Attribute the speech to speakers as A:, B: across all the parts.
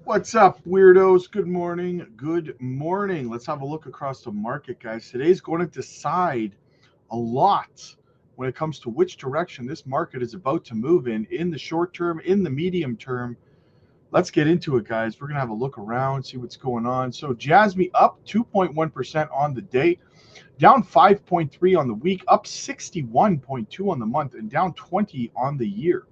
A: What's up, weirdos? Good morning. Good morning. Let's have a look across the market, guys. Today's going to decide a lot when it comes to which direction this market is about to move in the short term, in the medium term. Let's get into it, guys. We're going to have a look around, see what's going on. So, Jasmy up 2.1% on the day, down 5.3 on the week, up 61.2 on the month, and down 20 on the year.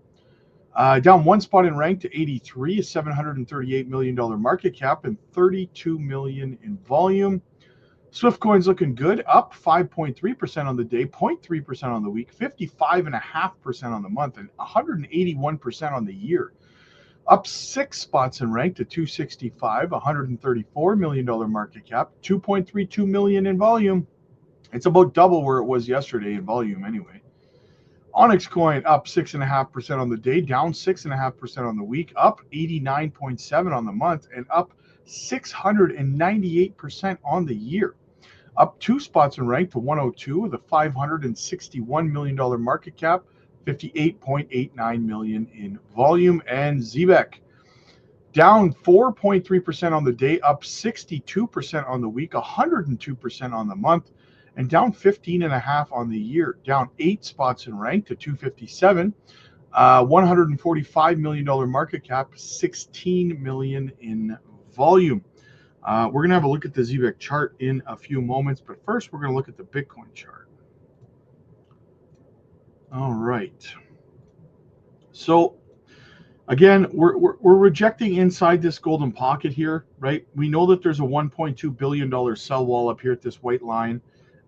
A: Down one spot in rank to 83, a $738 million market cap and 32 million in volume. Swift Coin's looking good, up 5.3% on the day, 0.3% on the week, 55.5% on the month, and 181% on the year. Up six spots in rank to 265, $134 million market cap, 2.32 million in volume. It's about double where it was yesterday in volume anyway. Onyx Coin up 6.5% on the day, down 6.5% on the week, up 89.7 on the month, and up 698% on the year. Up two spots in rank to 102 with a $561 million market cap, 58.89 million in volume. And Zebec down 4.3% on the day, up 62% on the week, 102% on the month, and down 15.5 on the year, down eight spots in rank to 257, $145 million market cap, 16 million in volume. We're going to have a look at the Zebec chart in a few moments, but first we're going to look at the Bitcoin chart. All right. So again, we're rejecting inside this golden pocket here, right? We know that there's a $1.2 billion sell wall up here at this white line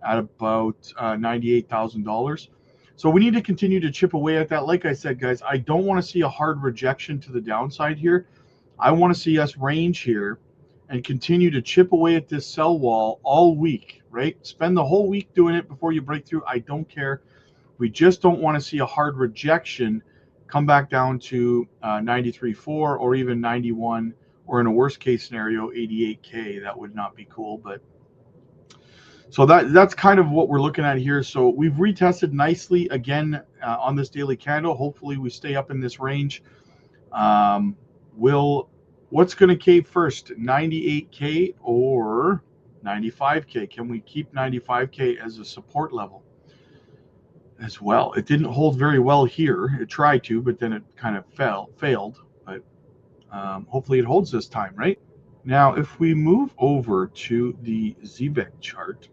A: at about $98,000. So we need to continue to chip away at that. Like I said, guys, I don't want to see a hard rejection to the downside here. I want to see us range here and continue to chip away at this sell wall all week, right? Spend the whole week doing it before you break through. I don't care. We just don't want to see a hard rejection come back down to 93.4 or even 91, or in a worst case scenario, 88K. That would not be cool, but so that's kind of what we're looking at here. So we've retested nicely again on this daily candle. Hopefully we stay up in this range. What's going to cave first, 98K or 95K? Can we keep 95K as a support level as well? It didn't hold very well here. It tried to, but then it kind of failed. But hopefully it holds this time, right? Now, if we move over to the Zebec chart,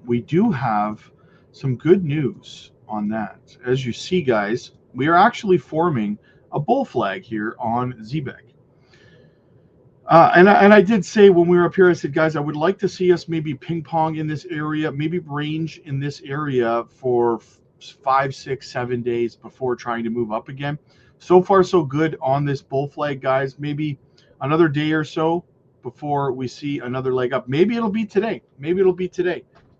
A: we do have some good news on that. As you see, guys, we are actually forming a bull flag here on Zebec. And I did say when we were up here, I said, guys, I would like to see us maybe ping pong in this area, maybe range in this area for 5, 6, 7 days before trying to move up again. So far, so good on this bull flag, guys. Maybe another day or so before we see another leg up. Maybe it'll be today.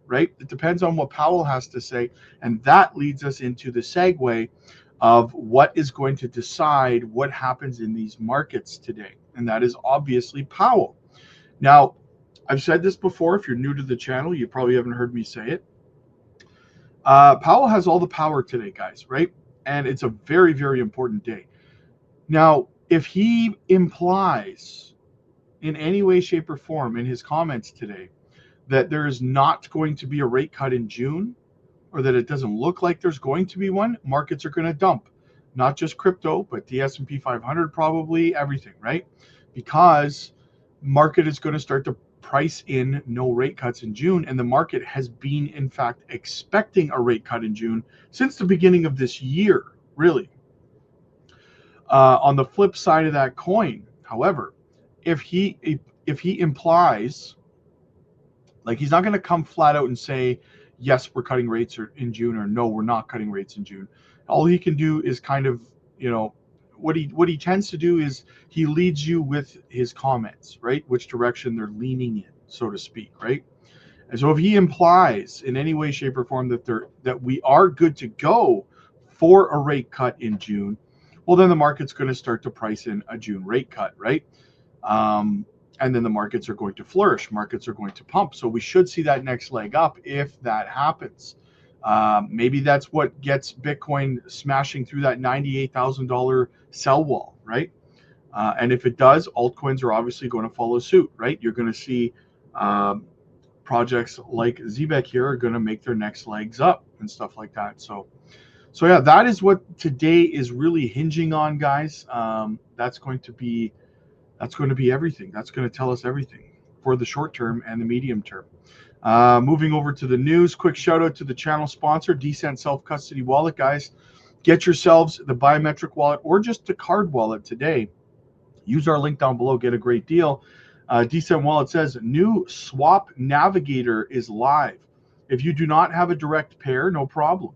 A: Right? It depends on what Powell has to say. And that leads us into the segue of what is going to decide what happens in these markets today. And that is obviously Powell. Now, I've said this before. If you're new to the channel, you probably haven't heard me say it. Powell has all the power today, guys, right? And it's a very, very important day. Now, if he implies in any way, shape, or form in his comments today that there is not going to be a rate cut in June, or that it doesn't look like there's going to be one, markets are going to dump. Not just crypto, but the S&P 500, probably everything, right? Because market is going to start to price in no rate cuts in June, and the market has been, in fact, expecting a rate cut in June since the beginning of this year, really. On the flip side of that coin, however, if he implies, like, he's not going to come flat out and say, yes, we're cutting rates in June, or no, we're not cutting rates in June. All he can do is kind of, what he tends to do is he leads you with his comments, right? Which direction they're leaning in, so to speak, right? And so if he implies in any way, shape, or form that we are good to go for a rate cut in June, well, then the market's going to start to price in a June rate cut, right? And then the markets are going to flourish. Markets are going to pump. So we should see that next leg up if that happens. Maybe that's what gets Bitcoin smashing through that $98,000 sell wall, right? And if it does, altcoins are obviously going to follow suit, right? You're going to see projects like Zebec here are going to make their next legs up and stuff like that. So yeah, that is what today is really hinging on, guys. That's going to be everything. That's going to tell us everything for the short term and the medium term. Moving over to the news, quick shout out to the channel sponsor, Decent Self Custody Wallet, guys. Get yourselves the biometric wallet or just the card wallet today. Use our link down below, get a great deal. Decent Wallet says new swap navigator is live. If you do not have a direct pair, no problem.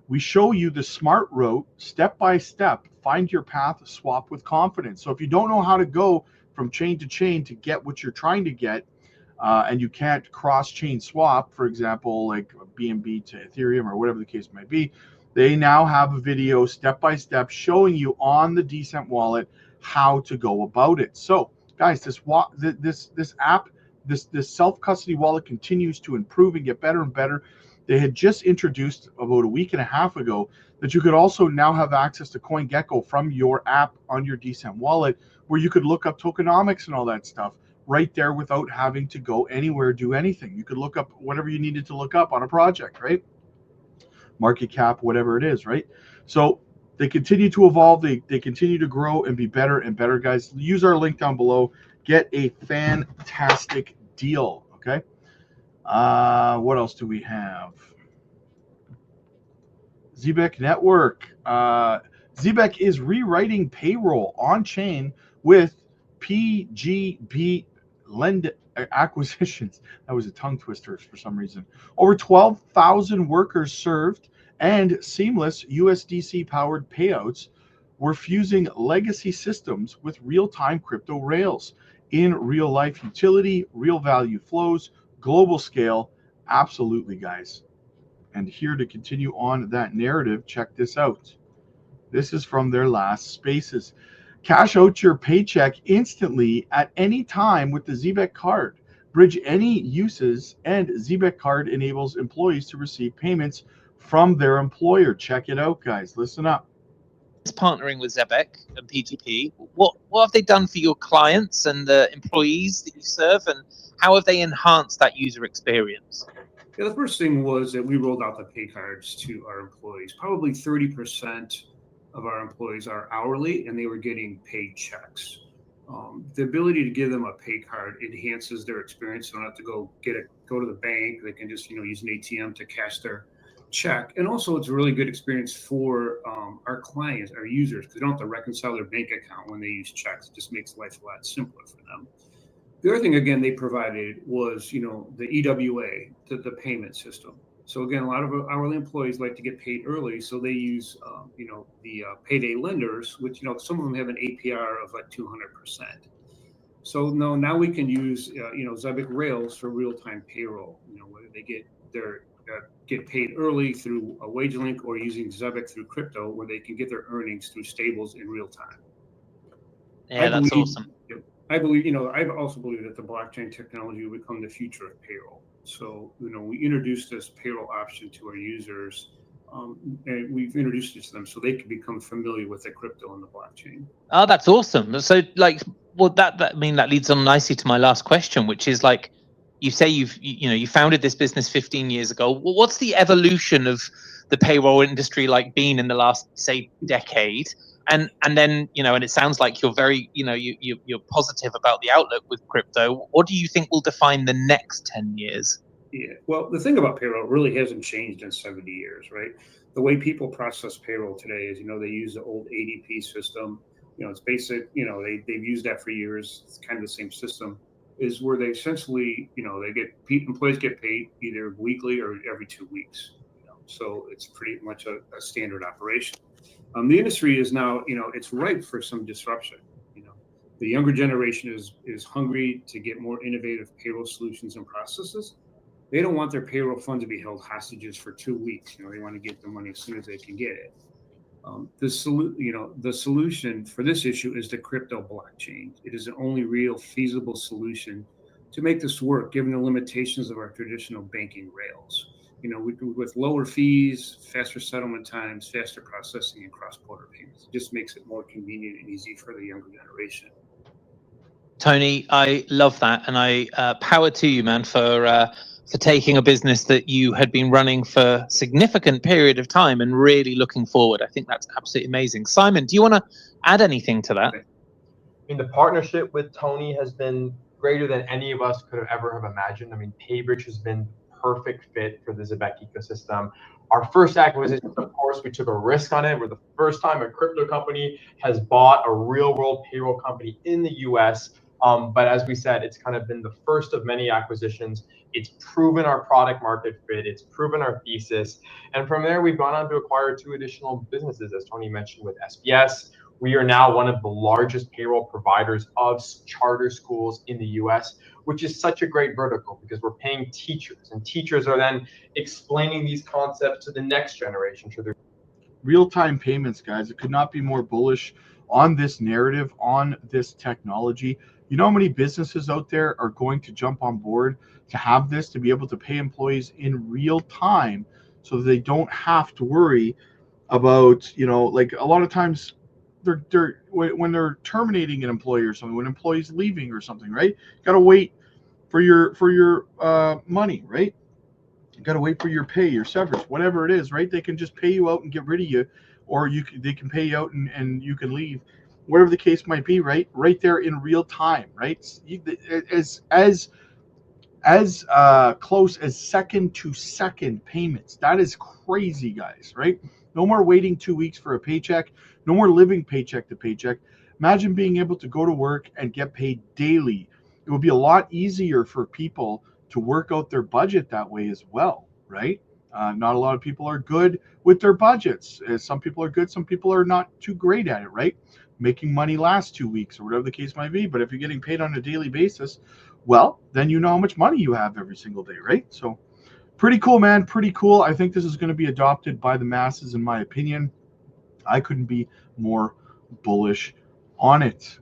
A: We show you the smart route, step by step. Find your path, swap with confidence. So if you don't know how to go from chain to chain to get what you're trying to get, and you can't cross-chain swap, for example, like BNB to Ethereum or whatever the case might be, they now have a video step by step showing you on the Decent Wallet how to go about it. So, guys, this app, this self-custody wallet continues to improve and get better and better. They had just introduced about a week and a half ago that you could also now have access to CoinGecko from your app on your Decent Wallet, where you could look up tokenomics and all that stuff right there without having to go anywhere, do anything. You could look up whatever you needed to look up on a project, right? Market cap, whatever it is, right? So they continue to evolve. They continue to grow and be better and better, guys. Use our link down below. Get a fantastic deal, okay? What else do we have? Zebec Network. Zebec is rewriting payroll on chain with PGB lend acquisitions. That was a tongue twister for some reason. Over 12,000 workers served and seamless USDC powered payouts were fusing legacy systems with real-time crypto rails in real life utility, real value flows, global scale. Absolutely, guys. And here to continue on that narrative, check this out. This is from their last spaces. Cash out your paycheck instantly at any time with the Zebec card. Bridge any uses, and Zebec card enables employees to receive payments from their employer. Check it out, guys. Listen up.
B: Partnering with Zebec and PGP, what have they done for your clients and the employees that you serve, and how have they enhanced that user experience?
C: Yeah, the first thing was that we rolled out the pay cards to our employees. Probably 30% of our employees are hourly, and they were getting paid checks. The ability to give them a pay card enhances their experience. They don't have to go to the bank. They can just use an ATM to cash their check. And also, it's a really good experience for our clients, our users, because they don't have to reconcile their bank account when they use checks. It just makes life a lot simpler for them. The other thing, again, they provided was, the EWA, the payment system. So again, a lot of hourly employees like to get paid early, so they use, the payday lenders, which some of them have an APR of like 200%. So now we can use, Zebec Rails for real-time payroll. Whether they get paid early through a wage link or using Zebec through crypto, where they can get their earnings through stables in real time.
B: Yeah, that's awesome.
C: I believe, I also believe that the blockchain technology will become the future of payroll. So, we introduced this payroll option to our users, and we've introduced it to them so they can become familiar with the crypto and the blockchain.
B: Oh, that's awesome. So, that leads on nicely to my last question, which is like, you say you founded this business 15 years ago. Well, what's the evolution of the payroll industry been in the last, say, decade? And then, and it sounds like you're very, you're positive about the outlook with crypto. What do you think will define the next 10 years?
C: Yeah, well, the thing about payroll really hasn't changed in 70 years, right? The way people process payroll today is, they use the old ADP system. It's basic, they've used that for years. It's kind of the same system, is where they essentially, employees get paid either weekly or every 2 weeks. So it's pretty much a standard operation. The industry is now, it's ripe for some disruption. The younger generation is hungry to get more innovative payroll solutions and processes. They don't want their payroll fund to be held hostages for 2 weeks. They want to get the money as soon as they can get it. The solution for this issue is the crypto blockchain. It is the only real feasible solution to make this work, given the limitations of our traditional banking rails. with lower fees, faster settlement times, faster processing, and cross-border payments. It just makes it more convenient and easy for the younger generation.
B: Tony, I love that, and I power to you, man, for taking a business that you had been running for a significant period of time and really looking forward. I think that's absolutely amazing. Simon, do you want to add anything to that?
D: I mean, the partnership with Tony has been greater than any of us could have ever have imagined. I mean, PayBridge has been the perfect fit for the Zebec ecosystem. Our first acquisition, of course, we took a risk on it. We're the first time a crypto company has bought a real world payroll company in the US. But as we said, it's kind of been the first of many acquisitions. It's proven our product market fit. It's proven our thesis. And from there, we've gone on to acquire 2 additional businesses, as Tony mentioned, with SBS. We are now one of the largest payroll providers of charter schools in the US, which is such a great vertical because we're paying teachers, and teachers are then explaining these concepts to the next generation.
A: Real-time payments, guys. It could not be more bullish on this narrative, on this technology. You know how many businesses out there are going to jump on board to have this, to be able to pay employees in real time so that they don't have to worry about, like a lot of times when they're terminating an employee or something, when an employee's leaving or something, right? You got to wait for your money, right? You got to wait for your pay, your severance, whatever it is, right? They can just pay you out and get rid of you, or they can pay you out and you can leave, whatever the case might be, right? Right there in real time, right? As close as second to second payments. That is crazy, guys, right? No more waiting 2 weeks for a paycheck. No more living paycheck to paycheck. Imagine being able to go to work and get paid daily. It would be a lot easier for people to work out their budget that way as well, right? Not a lot of people are good with their budgets. Some people are good, some people are not too great at it, right? Making money last 2 weeks or whatever the case might be. But if you're getting paid on a daily basis, well, then you know how much money you have every single day, right? So pretty cool, man. Pretty cool. I think this is going to be adopted by the masses, in my opinion. I couldn't be more bullish on it.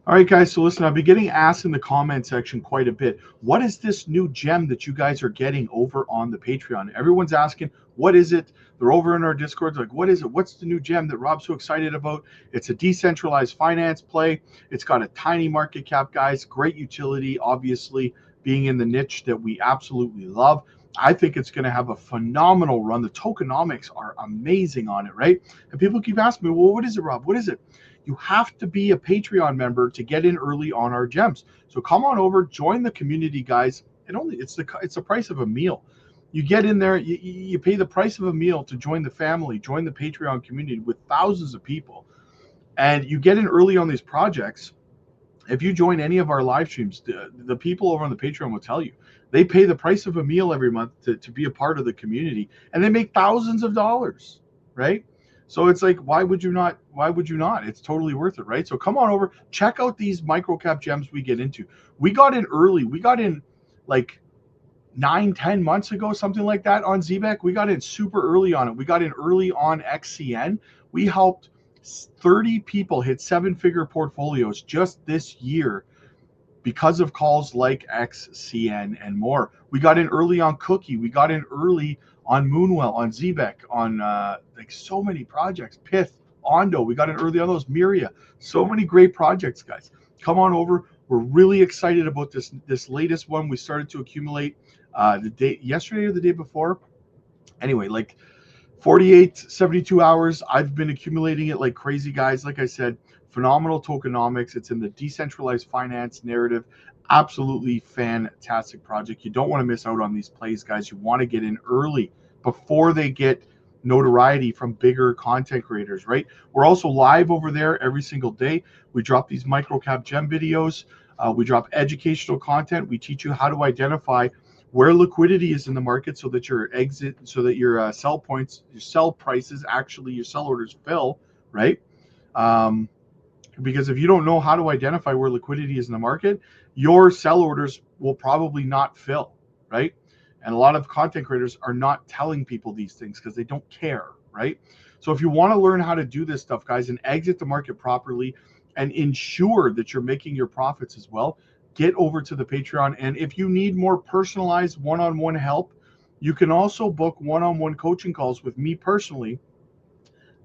A: All right, guys, so listen, I've been getting asked in the comment section quite a bit. What is this new gem that you guys are getting over on the Patreon? Everyone's asking, what is it? They're over in our Discord, like, what is it? What's the new gem that Rob's so excited about? It's a decentralized finance play. It's got a tiny market cap, guys. Great utility, obviously, being in the niche that we absolutely love. I think it's going to have a phenomenal run. The tokenomics are amazing on it, right? And people keep asking me, well, what is it, Rob? What is it? You have to be a Patreon member to get in early on our gems. So come on over, join the community, guys. It's the price of a meal. You get in there, you pay the price of a meal to join the family, join the Patreon community with thousands of people, and you get in early on these projects. If you join any of our live streams, the people over on the Patreon will tell you they pay the price of a meal every month to be a part of the community, and they make thousands of dollars, right? So it's like, why would you not? Why would you not? It's totally worth it, right? So come on over, check out these microcap gems we get into. We got in early. We got in like 9-10 months ago, something like that on Zebec. We got in super early on it. We got in early on XCN. We helped 30 people hit 7-figure portfolios just this year because of calls like XCN and more. We got in early on Cookie. We got in early on Moonwell, on Zebec, on like so many projects. Pith, Ondo, we got in early on those. Myria, so many great projects, guys. Come on over. We're really excited about this latest one. We started to accumulate yesterday or the day before. Anyway, like 48, 72 hours. I've been accumulating it like crazy, guys. Like I said, phenomenal tokenomics. It's in the decentralized finance narrative. Absolutely fantastic project. You don't want to miss out on these plays, guys. You want to get in early before they get notoriety from bigger content creators, right? We're also live over there every single day. We drop these microcap gem videos. We drop educational content. We teach you how to identify where liquidity is in the market so that your sell points, your sell prices, actually your sell orders fill, right? Because if you don't know how to identify where liquidity is in the market, your sell orders will probably not fill, right? And a lot of content creators are not telling people these things because they don't care, right? So if you want to learn how to do this stuff, guys, and exit the market properly and ensure that you're making your profits as well, get over to the Patreon. And if you need more personalized one-on-one help, you can also book one-on-one coaching calls with me personally,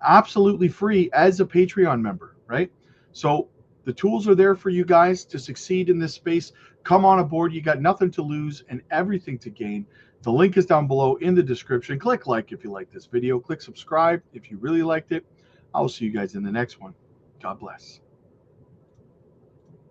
A: absolutely free as a Patreon member, right? So the tools are there for you guys to succeed in this space. Come on aboard. You got nothing to lose and everything to gain. The link is down below in the description. Click like if you like this video. Click subscribe if you really liked it. I will see you guys in the next one. God bless.